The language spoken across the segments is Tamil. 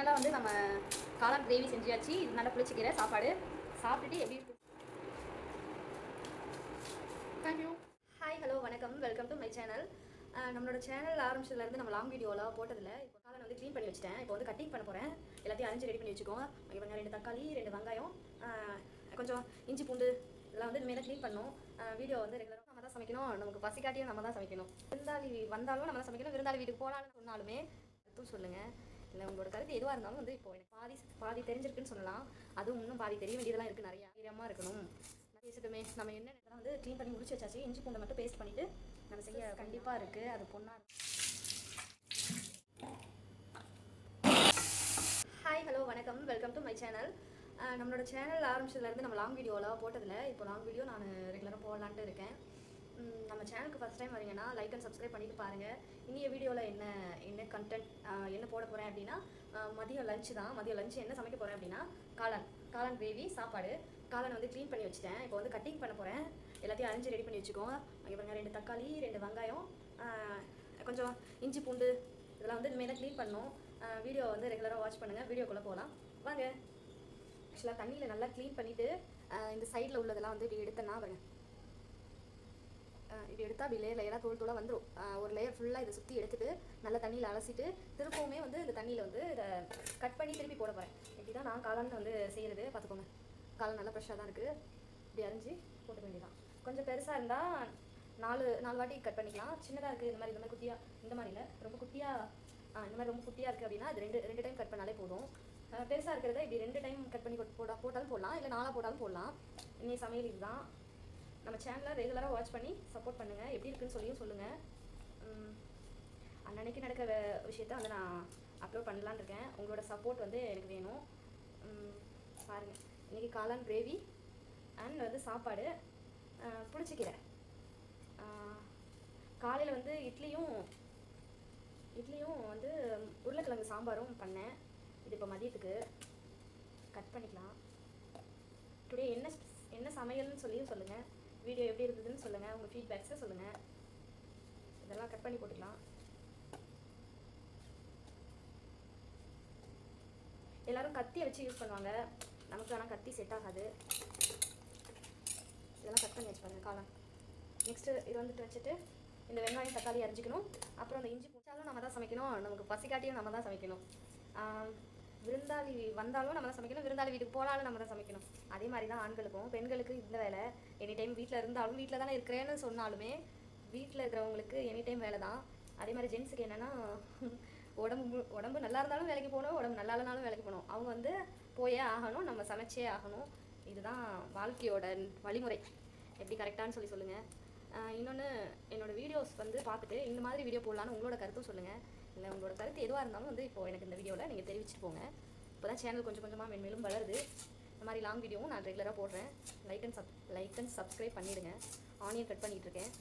நல்லா வந்து நம்ம காளான் கிரேவி செஞ்சியாச்சு. இது நல்லா புளிச்சிக்கிற சாப்பாடு சாப்பிட்டுட்டு எப்படி இருக்கு. தேங்க்யூ. ஹாய் ஹலோ வணக்கம், வெல்கம் டு மை சேனல். நம்மளோட சேனல் ஆரம்பிச்சதுலேருந்து நம்ம லாங் வீடியோலாம் போட்டதில்லை. இப்போ காளான் வந்து க்ளீன் பண்ணி வச்சுட்டேன். இப்போ வந்து கட்டிங் பண்ண போகிறேன். எல்லாத்தையும் அரைஞ்சி ரெடி பண்ணி வச்சுக்கோங்க. இங்கே பாருங்க, 2 தக்காளி, 2 வெங்காயம், கொஞ்சம் இஞ்சி பூண்டு இதெல்லாம் வந்து இனிமேல் க்ளீன் பண்ணணும். வீடியோ வந்து ரெகுலராக நம்ம தான் சமைக்கணும். நமக்கு பசிக்காட்டியும் நம்ம தான் சமைக்கணும். விருந்தாளி வந்தாலும் நம்ம தான் சமைக்கணும். விருந்தாளி வீட்டுக்கு போகலான்னு சொன்னாலுமே அதுவும் சொல்லுங்கள். இல்லை உங்களோட கருத்து எதுவாக இருந்தாலும் வந்து இப்போ எனக்கு பாதி தெரிஞ்சிருக்குன்னு சொல்லலாம். அதுவும் இன்னும் பாதி தெரிய வேண்டியதெல்லாம் இருக்குது. நிறையா தைரியமாக இருக்கணும். பேசிட்டுமே நம்ம என்ன வந்து க்ளீன் பண்ணி முடிச்சு வச்சாச்சு. இஞ்சி பூண்டை மட்டும் பேஸ்ட் பண்ணிவிட்டு நம்ம செய்ய கண்டிப்பாக இருக்குது. அது பொண்ணாக. ஹாய் ஹலோ வணக்கம், வெல்கம் டு மை சேனல். நம்மளோட சேனல் ஆரம்பிச்சதுலேருந்து நம்ம லாங் வீடியோலாம் போட்டதில்லை. இப்போ லாங் வீடியோ நான் ரெகுலராக போடலான்ட்டு இருக்கேன். நம்ம சேனலுக்கு ஃபஸ்ட் டைம் வரீங்கன்னா லைக் அண்ட் சப்ஸ்கிரைப் பண்ணிட்டு பாருங்கள். இன்றைய வீடியோவில் என்ன கண்டென்ட் என்ன போட போகிறேன் அப்படின்னா, மதியம் லஞ்சு தான். மதியம் லஞ்சு என்ன சமைக்க போகிறேன் அப்படின்னா, காளான் கிரேவி சாப்பாடு. காளான் வந்து க்ளீன் பண்ணி வச்சுட்டேன். இப்போ வந்து கட்டிங் பண்ண போகிறேன். எல்லாத்தையும் அரைஞ்சி ரெடி பண்ணி வச்சுக்கோங்க. அங்கே பாருங்க, 2 தக்காளி, 2 வெங்காயம், கொஞ்சம் இஞ்சி பூண்டு இதெல்லாம் வந்து இனிமேல் தான் க்ளீன் பண்ணணும். வீடியோ வந்து ரெகுலராக வாட்ச் பண்ணுங்கள். வீடியோக்குள்ளே போகலாம் வாங்க. ஆக்சுவலாக தண்ணியில் நல்லா க்ளீன் பண்ணிவிட்டு இந்த சைடில் உள்ளதெல்லாம் வந்து இப்படி எடுத்தேன்னா பாருங்க, இப்படி எடுத்தால் அப்படி லேயராக தூளாக வந்துடும். ஒரு லேயர் ஃபுல்லாக இதை சுற்றி எடுத்துகிட்டு நல்லா தண்ணியில் அலசிட்டு திருப்பவுமே வந்து இந்த தண்ணியில் வந்து இதை கட் பண்ணி திருப்பி போட போகிறேன். இப்படி தான் நான் காளான் வந்து செய்கிறது. பார்த்துக்கோங்க, காளான் நல்லா ஃப்ரெஷ்ஷாக தான் இருக்குது. இப்படி அரிஞ்சு போட்டுக்க வேண்டியதான். கொஞ்சம் பெருசாக இருந்தால் 4 வாட்டி கட் பண்ணிக்கலாம். சின்னதாக இருக்குது இந்த மாதிரி குட்டியாக, இந்த மாதிரி இல்லை ரொம்ப குட்டியாக, இந்த மாதிரி ரொம்ப குட்டியாக இருக்குது அப்படின்னா அது ரெண்டு டைம் கட் பண்ணாலே போதும். பெருசாக இருக்கிறத இப்படி 2 டைம் கட் பண்ணி போட்டாலும் போடலாம், இல்லை 4 போட்டாலும் போடலாம். இன்னைக்கு சமையல் இதுதான். நம்ம சேனலை ரெகுலராக வாட்ச் பண்ணி சப்போர்ட் பண்ணுங்கள். எப்படி இருக்குன்னு சொல்லுங்கள். அன்னன்னைக்கு நடக்கிற விஷயத்த வந்து நான் அப்லோட் பண்ணலான்னு இருக்கேன். உங்களோட சப்போர்ட் வந்து எனக்கு வேணும். பாருங்கள், இன்றைக்கி காளான் கிரேவி அண்ட் வந்து சாப்பாடு புளிச்சிக்கீரை. காலையில் வந்து இட்லியும் வந்து உருளைக்கிழங்கு சாம்பாரும் பண்ணேன். இது இப்போ மதியத்துக்கு கட் பண்ணிக்கலாம். டுடே என்ன சமையல்னு சொல்லுங்கள். வீடியோ எப்படி இருந்ததுன்னு சொல்லுங்கள். உங்கள் ஃபீட்பேக்ஸை சொல்லுங்கள். இதெல்லாம் கட் பண்ணி போட்டுக்கலாம். எல்லோரும் கத்தியை வச்சு யூஸ் பண்ணுவாங்க. நமக்கு ஆனால் கத்தி செட் ஆகாது. இதெல்லாம் கட் பண்ணி வச்சுப்பாங்க காளான். நெக்ஸ்ட்டு இது வந்துட்டு வச்சுட்டு இந்த வெங்காயம் தக்காளி அரைஞ்சிக்கணும். அப்புறம் அந்த இஞ்சி பூச்சாலும் நம்ம தான் சமைக்கணும். நமக்கு பசிக்காட்டியும் நம்ம தான் சமைக்கணும். விருந்தாளி வந்தாலும் நம்ம தான் சமைக்கணும். விருந்தாளி வீட்டுக்கு போனாலும் நம்ம தான் சமைக்கணும். அதே மாதிரி தான் ஆண்களுக்கும். பெண்களுக்கு இந்த வேலை எனி டைம். வீட்டில் இருந்தாலும் வீட்டில் தானே இருக்கிறேன்னு சொன்னாலுமே வீட்டில் இருக்கிறவங்களுக்கு எனி டைம் வேலை தான். அதே மாதிரி ஜென்ஸுக்கு என்னென்னா, உடம்பு நல்லா இருந்தாலும் வேலைக்கு போகணும், உடம்பு நல்லா இல்லைனாலும் வேலைக்கு போகணும். அவங்க வந்து போயே ஆகணும், நம்ம சமைச்சே ஆகணும். இதுதான் வாழ்க்கையோட வழிமுறை. எப்படி கரெக்டானு சொல்லுங்கள். இன்னொன்று, என்னோடய வீடியோஸ் வந்து பார்த்துட்டு இந்த மாதிரி வீடியோ போடலான்னு உங்களோட கருத்தும் சொல்லுங்கள். இல்லை உங்களோட கருத்து எதுவாக இருந்தாலும் வந்து இப்போது எனக்கு இந்த வீடியோவில் நீங்கள் தெரிவிச்சுட்டு போங்க. இப்போ தான் சேனல் கொஞ்சம் கொஞ்சமாக மென்மேலும் வளருது. இந்த மாதிரி லாங் வீடியோவும் நான் ரெகுலராக போடுறேன். லைக் அண்ட் சப்ஸ்கிரைப் பண்ணிவிடுங்க. ஆனியன் கட் பண்ணிகிட்ருக்கேன்.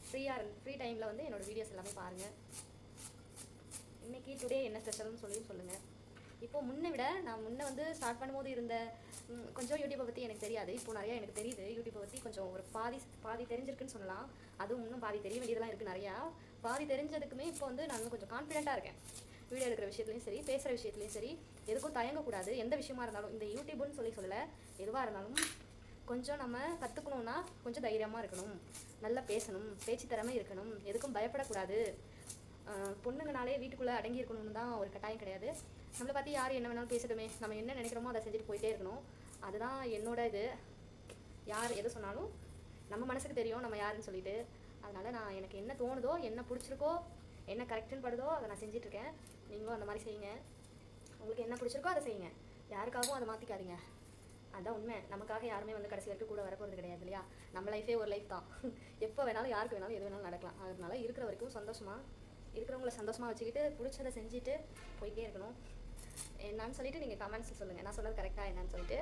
ஃப்ரீ டைமில் வந்து என்னோடய வீடியோஸ் எல்லாமே பாருங்கள். இன்றைக்கி டுடே என்ன ஸ்பெஷல்னு சொல்லுங்கள். இப்போது முன்னை விட நான் வந்து ஸ்டார்ட் பண்ணும்போது இருந்த கொஞ்சம் யூடியூப்பை பற்றி எனக்கு தெரியாது. இப்போது நிறையா எனக்கு தெரியுது. யூடியூப்பை பற்றி கொஞ்சம் ஒரு பாதி தெரிஞ்சிருக்குன்னு சொல்லலாம். அதுவும் இன்னும் பாதி தெரிய வேண்டியதெல்லாம் இருக்குது. நிறையா பாதி தெரிஞ்சதுக்குமே இப்போ வந்து நான் கொஞ்சம் கான்ஃபிடென்ட்டாக இருக்கேன். வீடியோ எடுக்கிற விஷயத்துலையும் சரி, பேசுகிற விஷயத்துலையும் சரி, எதுக்கும் தயங்கக்கூடாது. எந்த விஷயமா இருந்தாலும், இந்த யூடியூப்னு சொல்லலை, எதுவாக இருந்தாலும் கொஞ்சம் நம்ம கற்றுக்கணுன்னா கொஞ்சம் தைரியமாக இருக்கணும், நல்லா பேசணும், பேச்சு திறமை இருக்கணும், எதுக்கும் பயப்படக்கூடாது. பொண்ணுங்கனாலே வீட்டுக்குள்ளே அடங்கி இருக்கணும்னு தான் ஒரு கட்டாயம் கிடையாது. நம்மளை பற்றி யார் என்ன வேணாலும் பேசட்டுமே, நம்ம என்ன நினைக்கிறோமோ அதை செஞ்சுட்டு போயிட்டே இருக்கணும். அதுதான் என்னோட இது. யார் எது சொன்னாலும் நம்ம மனசுக்கு தெரியும் நம்ம யாருன்னு சொல்லிட்டு. அதனால் எனக்கு என்ன தோணுதோ, என்ன பிடிச்சிருக்கோ, என்ன கரெக்டுன்னு படுதோ அதை நான் செஞ்சிட்ருக்கேன். நீங்களும் அந்த மாதிரி செய்யுங்க. உங்களுக்கு என்ன பிடிச்சிருக்கோ அதை செய்யுங்க. யாருக்காகவும் அதை மாற்றிக்காதீங்க. அதுதான் உண்மை. நமக்காக யாருமே வந்து கடைசி வரைக்கும் கூட வரப்போகிறது கிடையாது இல்லையா? நம்ம லைஃபே ஒரு லைஃப் தான். எப்போ வேணாலும் யாருக்கு வேணாலும் எது வேணாலும் நடக்கலாம். அதனால இருக்கிற வரைக்கும் இருக்கிறவங்கள சந்தோஷமாக வச்சுக்கிட்டு பிடிச்சதை செஞ்சுட்டு போயிட்டே இருக்கணும். என்னான்னு சொல்லிவிட்டு நீங்கள் கமெண்ட்ஸில் சொல்லுங்கள். நான் சொன்னது கரெக்டாக என்னன்னு சொல்லிட்டு.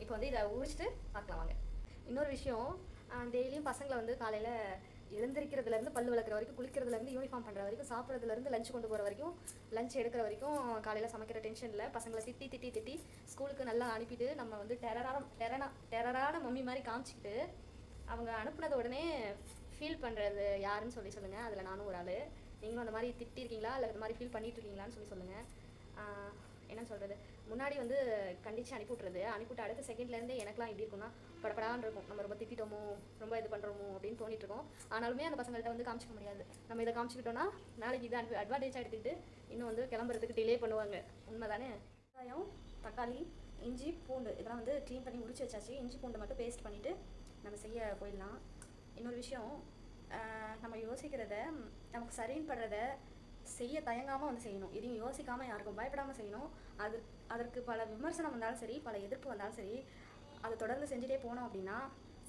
இப்போ வந்து இதை ஊழிச்சிட்டு பார்க்கலாம் வாங்க. இன்னொரு விஷயம், டெய்லியும் பசங்களை வந்து காலையில் எழுந்திரிக்கிறதுலேருந்து பல் விளக்குற வரைக்கும், குளிக்கிறதுலேருந்து யூனிஃபார்ம் பண்ணுற வரைக்கும், சாப்பிட்றதுலேருந்து லஞ்ச் கொண்டு போகிற வரைக்கும், லஞ்ச் எடுக்கிற வரைக்கும் காலையில் சமைக்கிற டென்ஷனில் பசங்களை திட்டி ஸ்கூலுக்கு நல்லா அனுப்பிட்டு நம்ம வந்து டெரரான மம்மி மாதிரி காமிச்சிக்கிட்டு அவங்க அனுப்புனது உடனே ஃபீல் பண்ணுறது யாருன்னு சொல்லுங்கள். அதில் நானும் ஒரு ஆள். நீங்களும் அந்த மாதிரி திட்டிருக்கீங்களா இல்லை இந்த மாதிரி ஃபீல் பண்ணிட்டு இருக்கீங்களான்னு சொல்லுங்கள். என்ன சொல்கிறது, முன்னாடி வந்து கண்டித்து அனுப்பி விட்டு அடுத்த செகண்ட்லேருந்தே எனக்குலாம் எப்படி இருக்கும்னா படப்படான்னு இருக்கும். நம்ம ரொம்ப திட்டோமோ, ரொம்ப இது பண்ணுறோமோ அப்படின்னு தோணிட்டு இருக்கோம். ஆனாலுமே அந்த பசங்கள்கிட்ட வந்து காமிச்சிக்க முடியாது. நம்ம இதை காமிச்சிக்கிட்டோன்னா நாளைக்கு இதை அட்வான்டேஜாக எடுத்துக்கிட்டு இன்னும் வந்து கிளம்புறதுக்கு டிலே பண்ணுவாங்க. உண்மை தானே? வெங்காயம், தக்காளி, இஞ்சி, பூண்டு இதெல்லாம் வந்து க்ளீன் பண்ணி உரிச்சு வச்சாச்சு. இஞ்சி பூண்டு மட்டும் பேஸ்ட் பண்ணிவிட்டு நம்ம செய்ய போயிடலாம். இன்னொரு விஷயம், நம்ம யோசிக்கிறத, நமக்கு சரின்னு படுறத செய்ய தயங்காமல் வந்து செய்யணும். இதையும் யோசிக்காமல் யாருக்கும் பயப்படாமல் செய்யணும். அதற்கு பல விமர்சனம் வந்தாலும் சரி, பல எதிர்ப்பு வந்தாலும் சரி, அதை தொடர்ந்து செஞ்சுட்டே போனோம் அப்படின்னா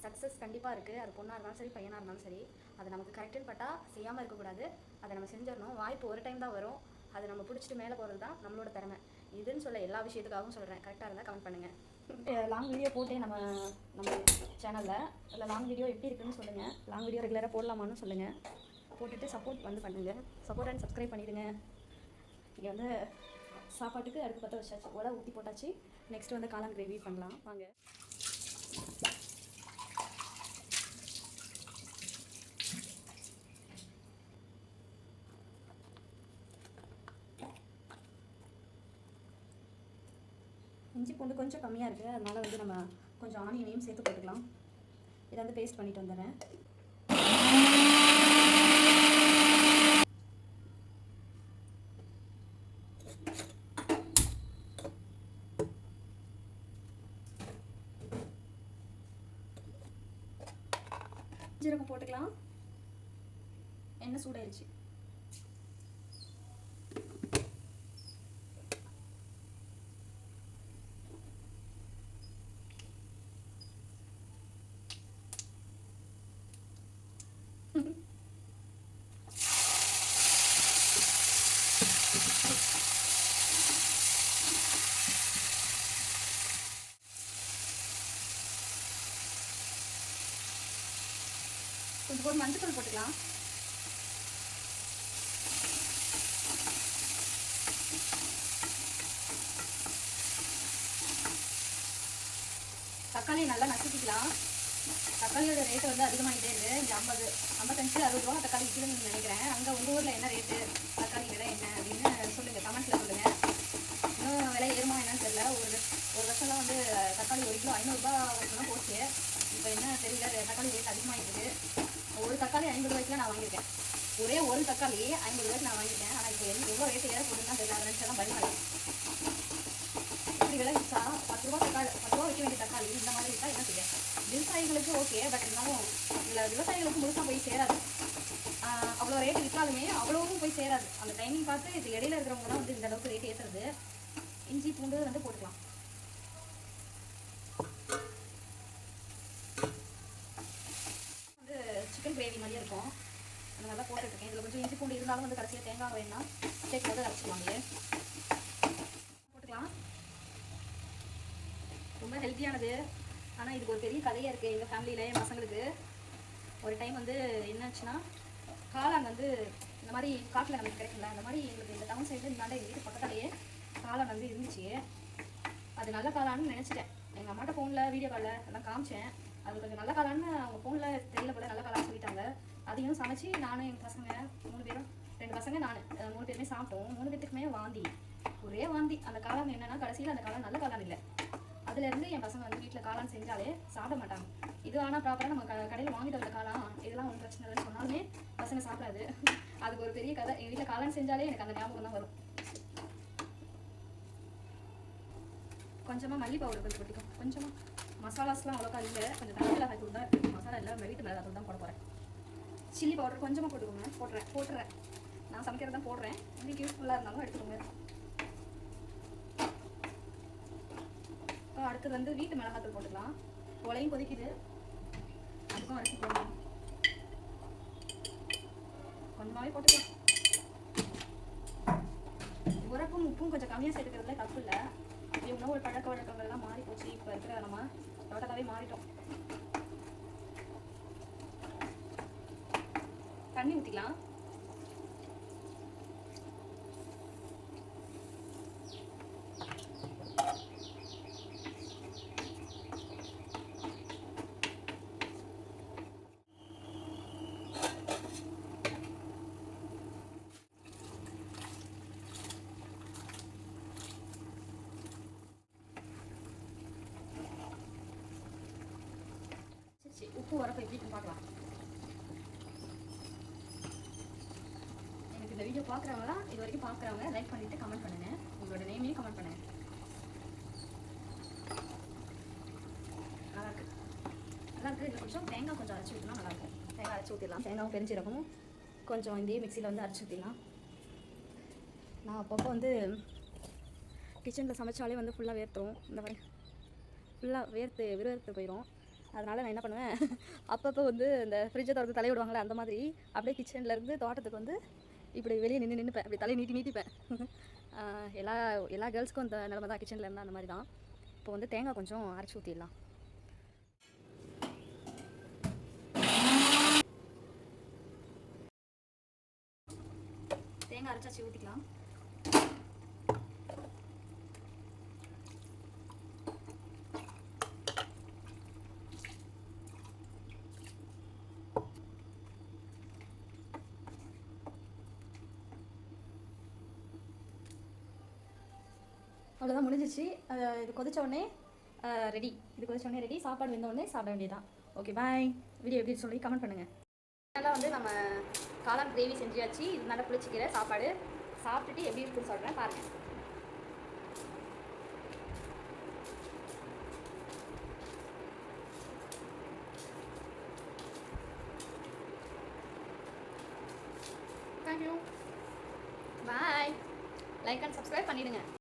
சக்ஸஸ் கண்டிப்பாக இருக்குது. அது பொண்ணாக இருந்தாலும் சரி, பையனாக இருந்தாலும் சரி. அது நமக்கு கரெக்டுன்னு பட்டால் செய்யாமல் இருக்கக்கூடாது. அதை நம்ம செஞ்சிடணும். வாய்ப்பு ஒரு டைம் தான் வரும். அதை நம்ம பிடிச்சிட்டு மேலே போகிறது தான் நம்மளோட திறமை. இதுன்னு சொல்ல எல்லா விஷயத்துக்காகவும் சொல்கிறேன். கரெக்டாக இருந்தால் கமெண்ட் பண்ணுங்கள். லாங் வீடியோ போட்டேன் நம்ம சேனலில். இல்லை லாங் வீடியோ எப்படி இருக்குன்னு சொல்லுங்கள். லாங் வீடியோ ரெகுலராக போடலாமான்னு சொல்லுங்கள். போட்டுட்டு சப்போர்ட் வந்து பண்ணுங்கள். சப்போர்ட் அண்ட் சப்ஸ்கிரைப் பண்ணிவிடுங்க. இங்கே வந்து சாப்பாட்டுக்கு அடுப்பு பற்ற வச்சாச்சு, உலை ஊற்றி போட்டாச்சு. நெக்ஸ்ட் வந்து காளான் கிரேவி பண்ணலாம் வாங்க. இஞ்சி பூண்டு கொஞ்சம் கம்மியாக இருக்குது, அதனால் வந்து நம்ம கொஞ்சம் ஆனியனையும் சேர்த்து போட்டுக்கலாம். இதை வந்து பேஸ்ட் பண்ணிட்டு வந்துடுறேன். ஜீரகம் போட்டுக்கலாம். எண்ணெய் சூடாயிருச்சு. கொஞ்சம் போட்டு மஞ்சள் போட்டுக்கலாம். தக்காளி நல்லா நசுக்கிக்கலாம். தக்காளியோட ரேட்டு வந்து அதிகமாகிட்டே இருக்குது. இங்கே 55-60 ரூபா தக்காளி விற்குதுன்னு நினைக்கிறேன். அங்கே உங்கள் ஊரில் என்ன ரேட்டு, தக்காளி விலை என்ன அப்படின்னு சொல்லுங்கள், கமெண்ட்ஸில் சொல்லுங்கள். இன்னும் விலை ஏறுமா என்னன்னு தெரியல. ஒரு வருஷம்லாம் வந்து தக்காளி 1 கிலோ 500 ரூபா வரைக்கும் தான் போச்சு. இப்போ என்ன தெரியல, தக்காளி ரேட் அதிகமாகிட்டு. ஒரு தக்காளி 50 ரூபாய்க்கு நான் வாங்கியிருக்கேன். ஒரே ஒரு தக்காளி 50 ரூபாய்க்கு நான் வாங்கியிருக்கேன். ஆனால் இப்போ எவ்வளோ ரேட்டு ஏற போட்டுதான் தெரியல. அதை நினச்சா தான் பயமாயிடும். இப்படி விலை வச்சா 10 ரூபா வைக்க வேண்டிய தக்காளி இந்த மாதிரி இருக்கா என்ன செய்ய? விவசாயிகளுக்கு ஓகே, பட் இருந்தாலும் இதில் விவசாயிகளுக்கு முழுசாக போய் சேராது. அவ்வளோ ரேட்டு விற்றாலுமே அவ்வளோவும் போய் சேராது. அந்த டைமிங் பார்த்து இது இடையில இருக்கிறவங்க தான் வந்து இந்த அளவுக்கு ரேட்டு ஏற்றுறது. இஞ்சி பூண்டு வந்து போட்டுக்கலாம். வந்து சிக்கன் கிரேவி மாதிரியே இருக்கும். அந்த மாதிரி தான் போட்டுட்ருக்கேன். இதில் கொஞ்சம் இஞ்சி பூண்டு இருந்தாலும் வந்து கடைசியாக தேங்காய் வேணும்னா சேர்க்கும் போது அரைச்சிக்கலாங்க. போட்டுக்கலாம். ரொம்ப ஹெல்த்தியானது. ஆனால் இதுக்கு ஒரு பெரிய கதையாக இருக்குது. எங்கள் ஃபேமிலியில் என் பசங்களுக்கு ஒரு டைம் வந்து என்னாச்சுன்னா, காளான் வந்து இந்த மாதிரி காட்டில் நமக்கு கிடைக்கல. அந்த மாதிரி எங்களுக்கு இந்த டவுன் சைடில் இருந்தாலும் எங்கள் வீட்டு பக்கத்தாலேயே காளான் வந்து இருந்துச்சு. அது நல்ல காளான்னு நினச்சிட்டேன். எங்கள் அம்மாட்ட ஃபோனில் வீடியோ காலில் எல்லாம் காமிச்சேன். அது கொஞ்சம் நல்ல காளான்னு அவங்க ஃபோனில் தெரியல போல, நல்ல காளான்னு சொல்லிட்டாங்க. அதையும் சமைச்சு நானும் எங்கள் பசங்க 3 பேரும், 2 பசங்க நான் 3 பேருமே சாப்பிட்டோம். 3 பேத்துக்குமே வாந்தி, ஒரே வாந்தி. அந்த காளான் என்னென்னா கடைசியில் அந்த காளான் நல்ல காளான் இல்லை. அதுலேருந்து என் பசங்க வந்து வீட்டில் காளான் செஞ்சாலே சாப்பிட மாட்டாங்க. இது ஆனால் ப்ராப்பராக நம்ம கடையில் வாங்கிட்டு வந்த காளான் இதெல்லாம் ஒன்றும் பிரச்சனை இல்லைன்னு சொன்னாலுமே பசங்க சாப்பிடாது. அதுக்கு ஒரு பெரிய கதை. எங்கள் வீட்டில் காளான் செஞ்சாலே எனக்கு அந்த ஞாபகம் தான் வரும். கொஞ்சமாக மல்லி பவுடர் கொஞ்சம் போட்டுக்கும். கொஞ்சமாக மசாலாஸ்லாம் அவ்வளோக்கா இல்லை. கொஞ்சம் தனி மிளகாய் தூள் தான் இருக்குது. மசாலா இல்லை, வீட்டு மிளகாய் தூள் தான் போட போகிறேன். சில்லி பவுடர் கொஞ்சமாக போட்டுக்கோங்க. போட்டுறேன். நான் சமைக்கிறது தான் போடுறேன். உங்களுக்கு யூஸ்ஃபுல்லாக இருந்தாலும் எடுத்துக்கோங்க. அடுத்தது வந்து வீட்டு மிளகாத்தூள் போட்டுக்கலாம். உலையும் கொதிக்குது, அதுக்கும் அரிசி போடணும். கொஞ்சமாகவே போட்டுக்கலாம். உரப்பும் உப்பும் கொஞ்சம் கம்மியாக சேர்த்துக்கிறதுல தப்பு இல்லை. அப்படி உணவு பழக்க வழக்கங்கள்லாம் மாறி போச்சு. இப்போ இருக்கிற நம்ம டோட்டலாகவே மாறிட்டோம். தண்ணி ஊற்றிக்கலாம். உப்பு வரப்போ எப்படி இருக்குன்னு பார்க்கலாம். எனக்கு இந்த வீடியோ பார்க்குறவங்களாம் இது வரைக்கும் பார்க்குறவங்க லைக் பண்ணிவிட்டு கமெண்ட் பண்ணுங்கள். உங்களோட நேமையும் கமெண்ட் பண்ணுங்கள். நல்லாயிருக்கு நல்லாயிருக்கு. இதில் கொஞ்சம் தேங்காய் கொஞ்சம் அரைச்சி ஊற்றினா நல்லாயிருக்கும். தேங்காய் அரைச்சி ஊற்றிடலாம். தேங்காயும் பெருஞ்சீரகமும் கொஞ்சம் இந்த மிக்சியில் வந்து அரைச்சி ஊற்றிடலாம். நான் அப்பப்போ வந்து கிச்சனில் சமைச்சாலே வந்து ஃபுல்லாக வேர்த்துரும். இந்த மாதிரி ஃபுல்லாக விறுவிறுத்து போயிடும். அதனால் நான் என்ன பண்ணுவேன், அப்பப்போ வந்து இந்த ஃப்ரிட்ஜை திறந்து தலையை விடுவாங்களே அந்த மாதிரி அப்படியே கிச்சன்லேருந்து தோட்டத்துக்கு வந்து இப்படி வெளியே நின்றுப்பேன். அப்படி தலையை நீட்டிப்பேன். எல்லா கேர்ள்ஸ்க்கும் இந்த நிலமை தான். கிச்சனில் இருந்தால் அந்த மாதிரி தான். இப்போ வந்து தேங்காய் கொஞ்சம் அரைச்சி ஊற்றிடலாம். தேங்காய் அரைச்சாச்சு ஊற்றிக்கலாம். அவ்வளோதான், முடிஞ்சிச்சு. இது கொதிச்ச உடனே ரெடி. இது கொதிச்ச உடனே ரெடி. சாப்பாடு வெந்த உடனே சாப்பிட வேண்டியதான். ஓகே, பாய். வீடியோ எப்படி சொல்லி கமெண்ட் பண்ணுங்கள். அதனால் வந்து நம்ம காளான் கிரேவி செஞ்சாச்சு. இது நல்லா புளிச்சிக்கிற சாப்பாடு சாப்பிட்டுட்டு எப்படி இருக்குன்னு சொல்கிறேன், பாருங்கள். Thank you, bye. Like and subscribe பண்ணிவிடுங்க.